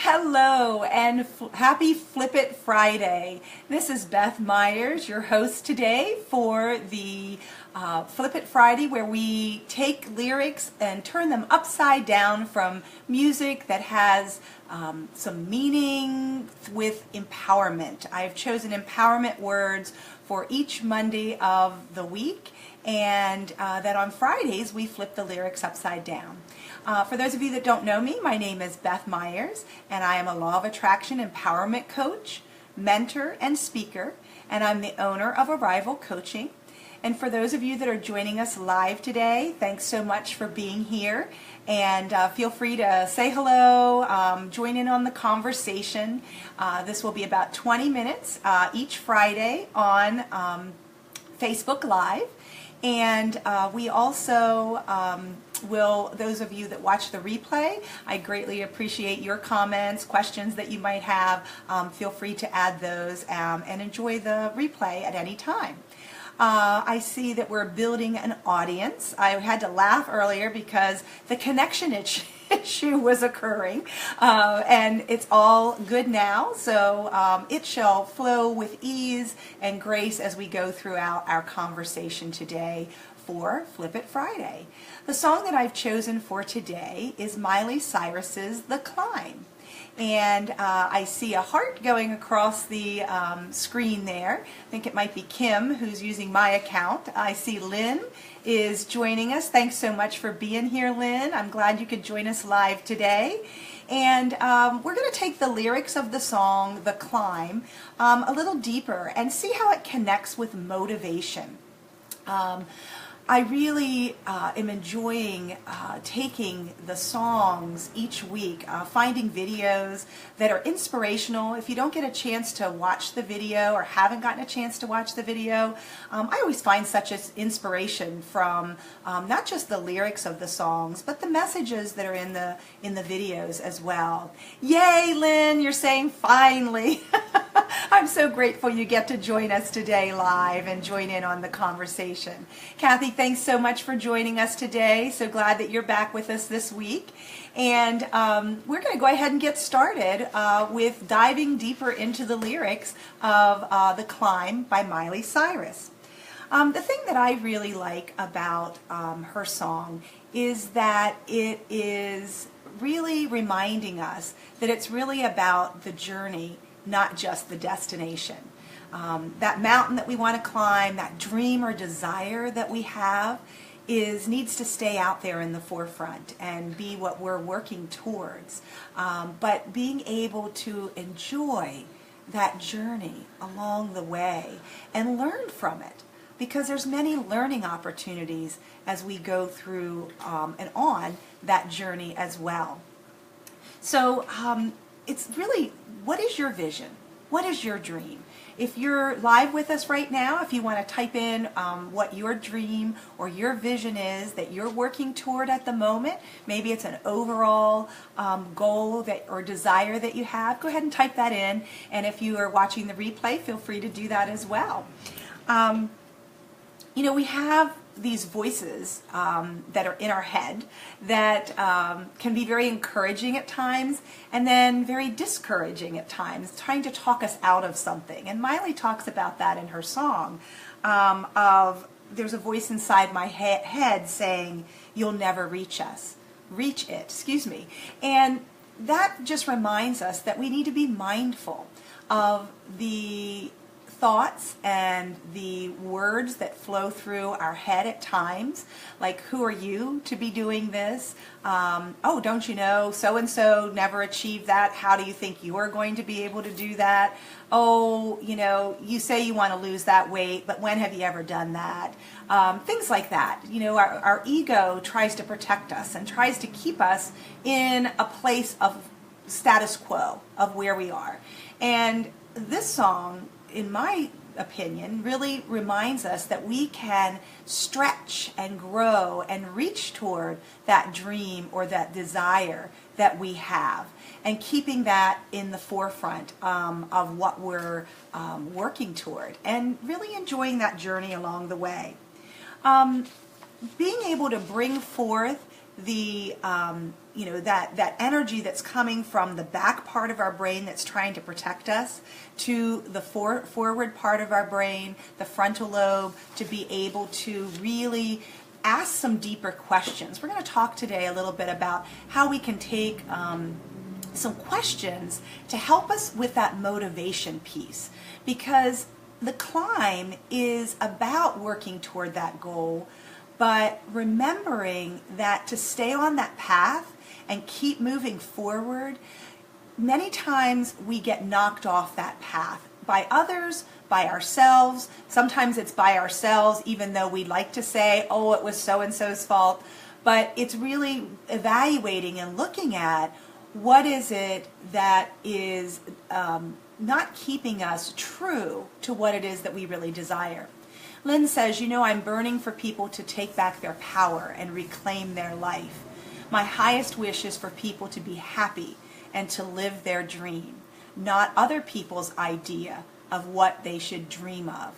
Hello and happy Flip It Friday. This is Beth Myers, your host today for the Flip It Friday, where we take lyrics and turn them upside down from music that has some meaning with empowerment. I've chosen empowerment words for each Monday of the week, and that on Fridays we flip the lyrics upside down. For those of you that don't know me, my name is Beth Myers, and I am a Law of Attraction empowerment coach, mentor, and speaker, and I'm the owner of Arrival Coaching. And for those of you that are joining us live today, thanks so much for being here, and feel free to say hello, join in on the conversation. This will be about 20 minutes each Friday on Facebook Live. And we also those of you that watch the replay, I greatly appreciate your comments, questions that you might have. Feel free to add those and enjoy the replay at any time. I see that we're building an audience. I had to laugh earlier because the connection issue was occurring, and it's all good now, so it shall flow with ease and grace as we go throughout our conversation today for Flip It Friday. The song that I've chosen for today is Miley Cyrus's The Climb. And I see a heart going across the screen there. I think it might be Kim who's using my account. I see Lynn is joining us. Thanks so much for being here, Lynn. I'm glad you could join us live today. And we're going to take the lyrics of the song, The Climb, a little deeper and see how it connects with motivation. I really am enjoying taking the songs each week, finding videos that are inspirational. If you don't get a chance to watch the video or haven't gotten a chance to watch the video, I always find such an inspiration from not just the lyrics of the songs, but the messages that are in the videos as well. Yay, Lynn, you're saying finally. I'm so grateful you get to join us today live and join in on the conversation. Kathy, thanks so much for joining us today. So glad that you're back with us this week. And we're going to go ahead and get started with diving deeper into the lyrics of The Climb by Miley Cyrus. The thing that I really like about her song is that it is really reminding us that it's really about the journey, not just the destination. That mountain that we want to climb, that dream or desire that we have needs to stay out there in the forefront and be what we're working towards. But being able to enjoy that journey along the way and learn from it, because there's many learning opportunities as we go through and on that journey as well. So it's really, what is your vision? What is your dream? If you're live with us right now, if you want to type in what your dream or your vision is that you're working toward at the moment, maybe it's an overall goal or desire that you have, go ahead and type that in. And if you are watching the replay, feel free to do that as well. You know, we have these voices that are in our head that can be very encouraging at times and then very discouraging at times, trying to talk us out of something. And Miley talks about that in her song there's a voice inside my head saying, "You'll never reach it, excuse me." And that just reminds us that we need to be mindful of the thoughts and the words that flow through our head at times, like, who are you to be doing this? Oh, don't you know so-and-so never achieved that? How do you think you are going to be able to do that? Oh, you know, you say you want to lose that weight, but when have you ever done that? Things like that. You know, our ego tries to protect us and tries to keep us in a place of status quo of where we are. And this song, in my opinion, really reminds us that we can stretch and grow and reach toward that dream or that desire that we have, and keeping that in the forefront of what we're working toward, and really enjoying that journey along the way. Being able to bring forth the that energy that's coming from the back part of our brain that's trying to protect us to the forward part of our brain, the frontal lobe, to be able to really ask some deeper questions. We're going to talk today a little bit about how we can take some questions to help us with that motivation piece, because the climb is about working toward that goal, but remembering that to stay on that path and keep moving forward, many times we get knocked off that path by others, by ourselves. Sometimes it's by ourselves, even though we'd like to say, oh, it was so-and-so's fault. But it's really evaluating and looking at what is it that is not keeping us true to what it is that we really desire. Lynn says, I'm burning for people to take back their power and reclaim their life. My highest wish is for people to be happy and to live their dream, not other people's idea of what they should dream of.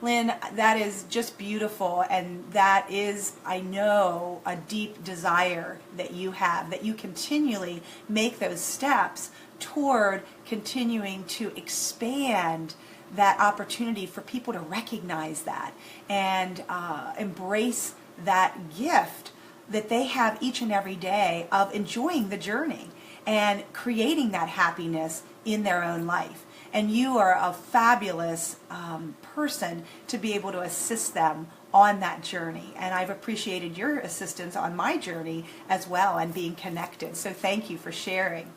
Lynn, that is just beautiful, and that is, I know, a deep desire that you have, that you continually make those steps toward continuing to expand that opportunity for people to recognize that and embrace that gift that they have each and every day of enjoying the journey and creating that happiness in their own life. And you are a fabulous person to be able to assist them on that journey. And I've appreciated your assistance on my journey as well and being connected. So thank you for sharing.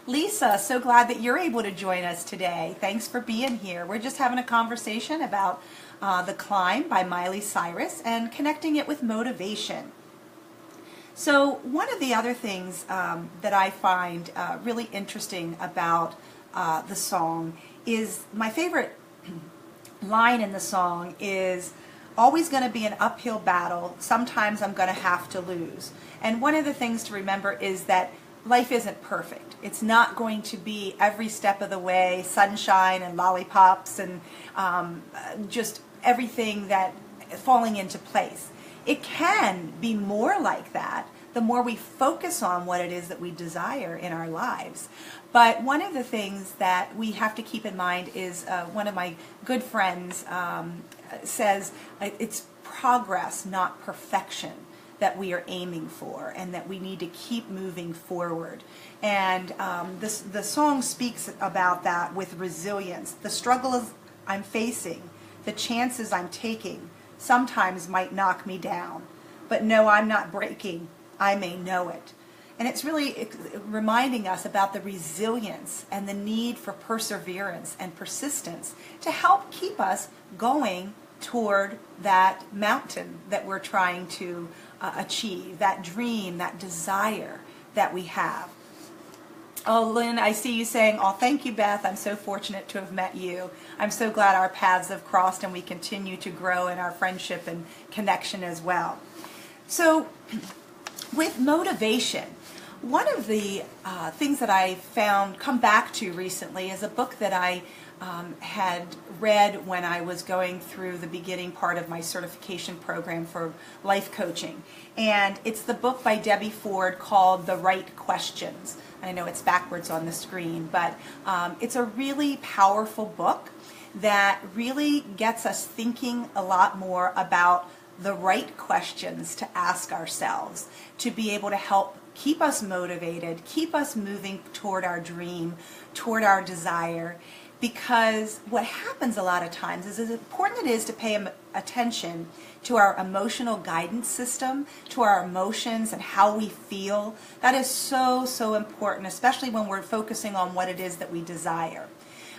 Lisa, so glad that you're able to join us today. Thanks for being here. We're just having a conversation about The Climb by Miley Cyrus and connecting it with motivation. So one of the other things that I find really interesting about the song is, my favorite line in the song is, always going to be an uphill battle. Sometimes I'm going to have to lose. And one of the things to remember is that life isn't perfect. It's not going to be every step of the way sunshine and lollipops and just everything that falling into place. It can be more like that the more we focus on what it is that we desire in our lives. But one of the things that we have to keep in mind is one of my good friends says it's progress, not perfection, that we are aiming for, and that we need to keep moving forward. And the song speaks about that with resilience. The struggles I'm facing, the chances I'm taking, sometimes might knock me down. But no, I'm not breaking. I may know it. And it's really reminding us about the resilience and the need for perseverance and persistence to help keep us going toward that mountain that we're trying to achieve, that dream, that desire that we have. Oh, Lynn, I see you saying, oh, thank you, Beth. I'm so fortunate to have met you. I'm so glad our paths have crossed and we continue to grow in our friendship and connection as well. So with motivation, one of the things that I found come back to recently is a book that I had read when I was going through the beginning part of my certification program for life coaching. And it's the book by Debbie Ford called The Right Questions. I know it's backwards on the screen, but it's a really powerful book that really gets us thinking a lot more about the right questions to ask ourselves to be able to help keep us motivated, keep us moving toward our dream, toward our desire. Because what happens a lot of times is, as important it is to pay attention to our emotional guidance system, to our emotions and how we feel. That is so, so important, especially when we're focusing on what it is that we desire.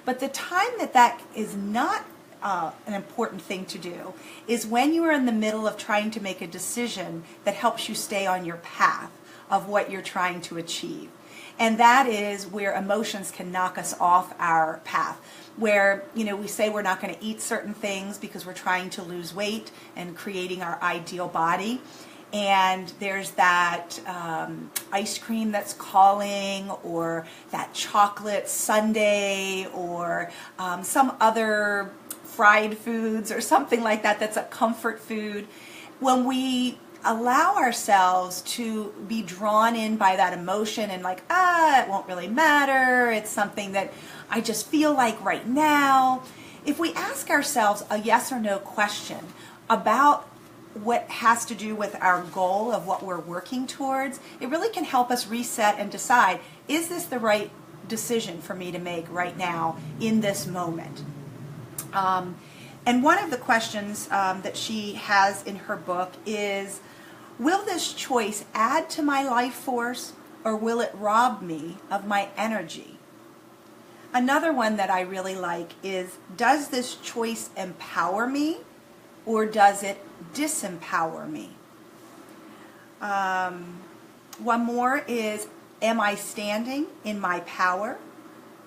But the time that is not an important thing to do is when you are in the middle of trying to make a decision that helps you stay on your path of what you're trying to achieve. And that is where emotions can knock us off our path. Where, we say we're not going to eat certain things because we're trying to lose weight and creating our ideal body. And there's that ice cream that's calling, or that chocolate sundae, or some other fried foods or something like that that's a comfort food. When we allow ourselves to be drawn in by that emotion and like, it won't really matter, it's something that I just feel like right now. If we ask ourselves a yes or no question about what has to do with our goal of what we're working towards, it really can help us reset and decide, is this the right decision for me to make right now in this moment? And one of the questions that she has in her book is, will this choice add to my life force, or will it rob me of my energy? Another one that I really like is, does this choice empower me, or does it disempower me? One more is, am I standing in my power,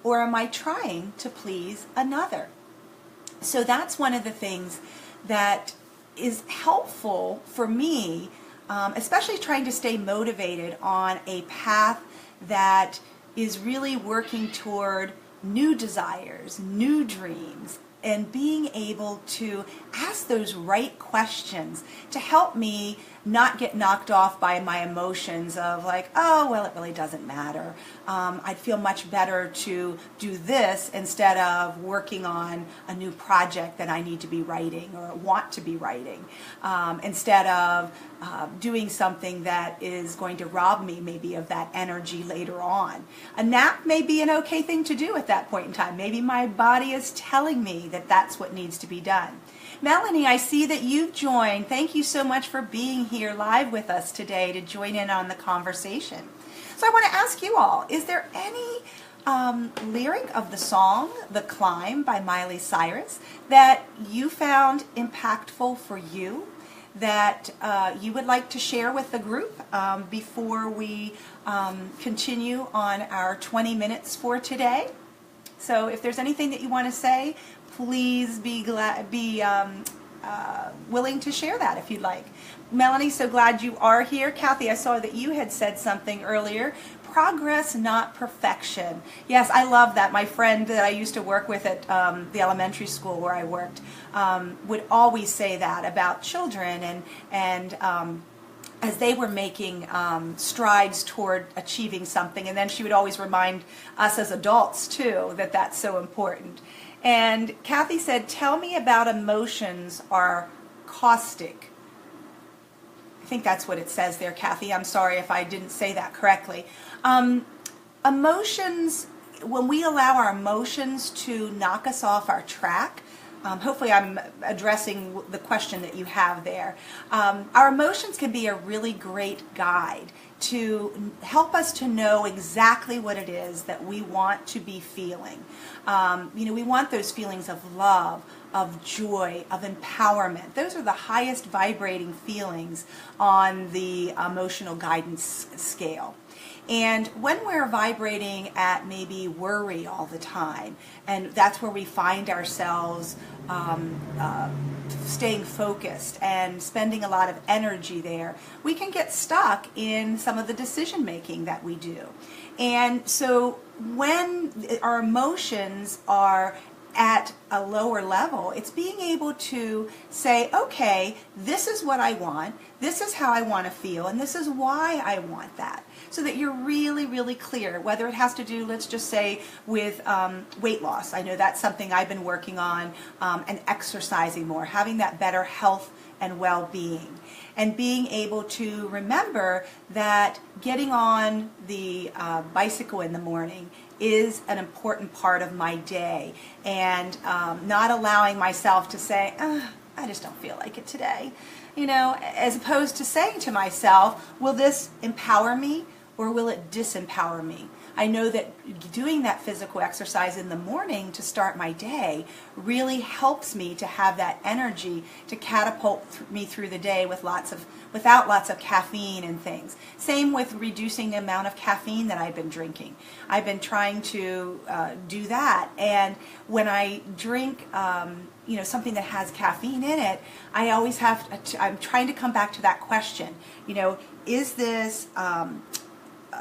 or am I trying to please another? So that's one of the things that is helpful for me, especially trying to stay motivated on a path that is really working toward new desires, new dreams, and being able to ask those right questions to help me not get knocked off by my emotions of like, oh, well, it really doesn't matter. I'd feel much better to do this instead of working on a new project that I need to be writing or want to be writing, instead of doing something that is going to rob me maybe of that energy later on. A nap may be an okay thing to do at that point in time. Maybe my body is telling me that that's what needs to be done. Melanie, I see that you've joined. Thank you so much for being here live with us today to join in on the conversation. So I want to ask you all, is there any lyric of the song The Climb by Miley Cyrus that you found impactful for you, that you would like to share with the group before we continue on our 20 minutes for today? So if there's anything that you want to say, please be willing to share that if you'd like. Melanie, so glad you are here. Kathy, I saw that you had said something earlier. Progress, not perfection. Yes, I love that. My friend that I used to work with at the elementary school where I worked would always say that about children, and as they were making strides toward achieving something, and then she would always remind us as adults too that that's so important. And Kathy said, tell me about emotions are caustic. I think that's what it says there, Kathy. I'm sorry if I didn't say that correctly. Emotions, when we allow our emotions to knock us off our track, hopefully I'm addressing the question that you have there. Our emotions can be a really great guide to help us to know exactly what it is that we want to be feeling. We want those feelings of love, of joy, of empowerment. Those are the highest vibrating feelings on the emotional guidance scale. And when we're vibrating at maybe worry all the time, and that's where we find ourselves staying focused and spending a lot of energy there, we can get stuck in some of the decision making that we do. And so when our emotions are at a lower level, it's being able to say, okay, this is what I want, this is how I want to feel, and this is why I want that. So that you're really, really clear, whether it has to do, let's just say, with weight loss. I know that's something I've been working on, and exercising more, having that better health and well-being. And being able to remember that getting on the bicycle in the morning is an important part of my day, and not allowing myself to say, I just don't feel like it today. As opposed to saying to myself, will this empower me or will it disempower me? I know that doing that physical exercise in the morning to start my day really helps me to have that energy to catapult me through the day without lots of caffeine and things. Same with reducing the amount of caffeine that I've been drinking. I've been trying to do that, and when I drink something that has caffeine in it, I always I'm trying to come back to that question. Is this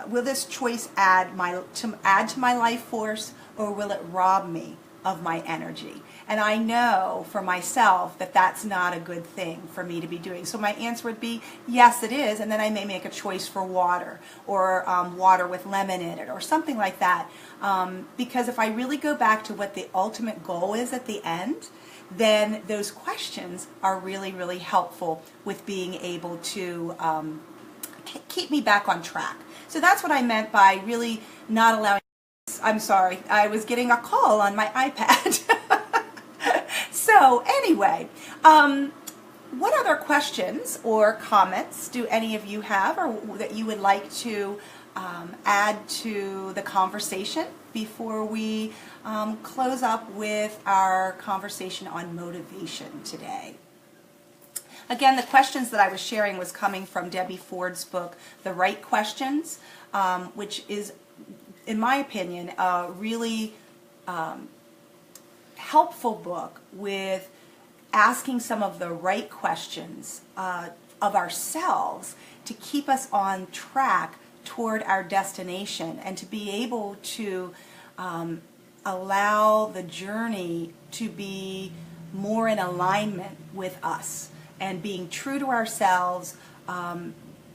will this choice add to my life force, or will it rob me of my energy. And I know for myself that that's not a good thing for me to be doing. So my answer would be, yes, it is. And then I may make a choice for water, or water with lemon in it, or something like that. Because if I really go back to what the ultimate goal is at the end, then those questions are really, really helpful with being able to keep me back on track. So that's what I meant by really not allowing. I'm sorry, I was getting a call on my iPad. So anyway, what other questions or comments do any of you have, or that you would like to add to the conversation before we close up with our conversation on motivation today? Again, the questions that I was sharing was coming from Debbie Ford's book, The Right Questions, which is, in my opinion, a really helpful book with asking some of the right questions of ourselves to keep us on track toward our destination, and to be able to allow the journey to be more in alignment with us and being true to ourselves,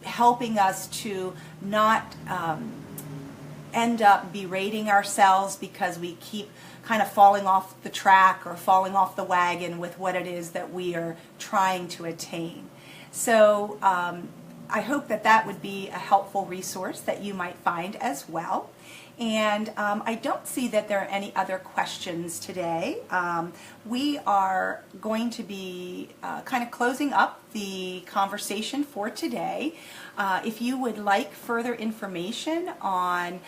helping us to not end up berating ourselves because we keep kind of falling off the track or falling off the wagon with what it is that we are trying to attain. So I hope that that would be a helpful resource that you might find as well. And I don't see that there are any other questions today. We are going to be kind of closing up the conversation for today. If you would like further information on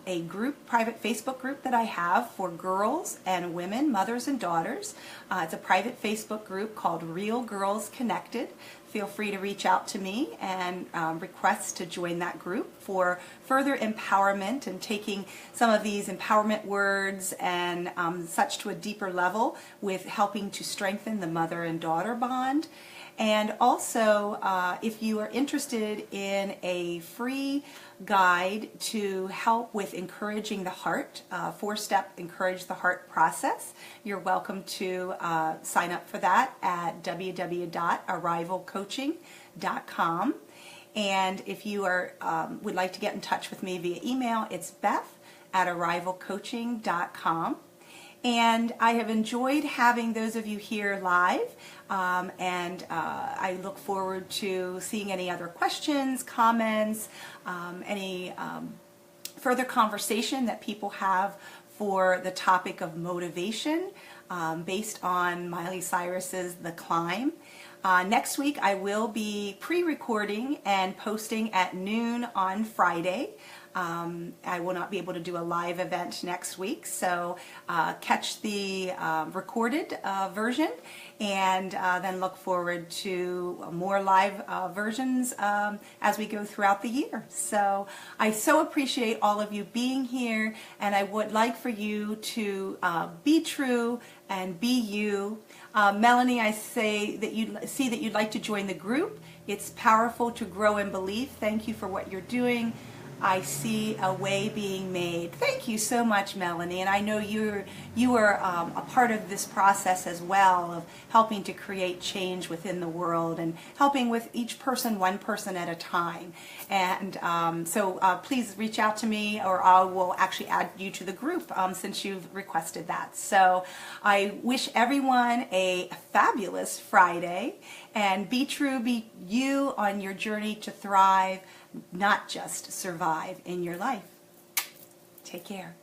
a group, private Facebook group that I have for girls and women, mothers and daughters, it's a private Facebook group called Real Girls Connected. Feel free to reach out to me and request to join that group for further empowerment and taking some of these empowerment words and such to a deeper level, with helping to strengthen the mother and daughter bond. And also, if you are interested in a free guide to help with encouraging the heart, 4-step Encourage the Heart process, you're welcome to sign up for that at www.arrivalcoaching.com. And if you are would like to get in touch with me via email, it's beth@arrivalcoaching.com. And I have enjoyed having those of you here live, and I look forward to seeing any other questions, comments, any further conversation that people have for the topic of motivation based on Miley Cyrus's The Climb. Next week I will be pre-recording and posting at noon on Friday. I will not be able to do a live event next week, so catch the recorded version, and then look forward to more live versions as we go throughout the year. So I so appreciate all of you being here, and I would like for you to be true and be you. Melanie, I say that you'd like to join the group. It's powerful to grow in belief. Thank you for what you're doing. I see a way being made. Thank you so much, Melanie. And I know you are a part of this process as well, of helping to create change within the world and helping with each person, one person at a time. And so please reach out to me, or I will actually add you to the group since you've requested that. So I wish everyone a fabulous Friday, and be true, be you on your journey to thrive, not just survive in your life. Take care.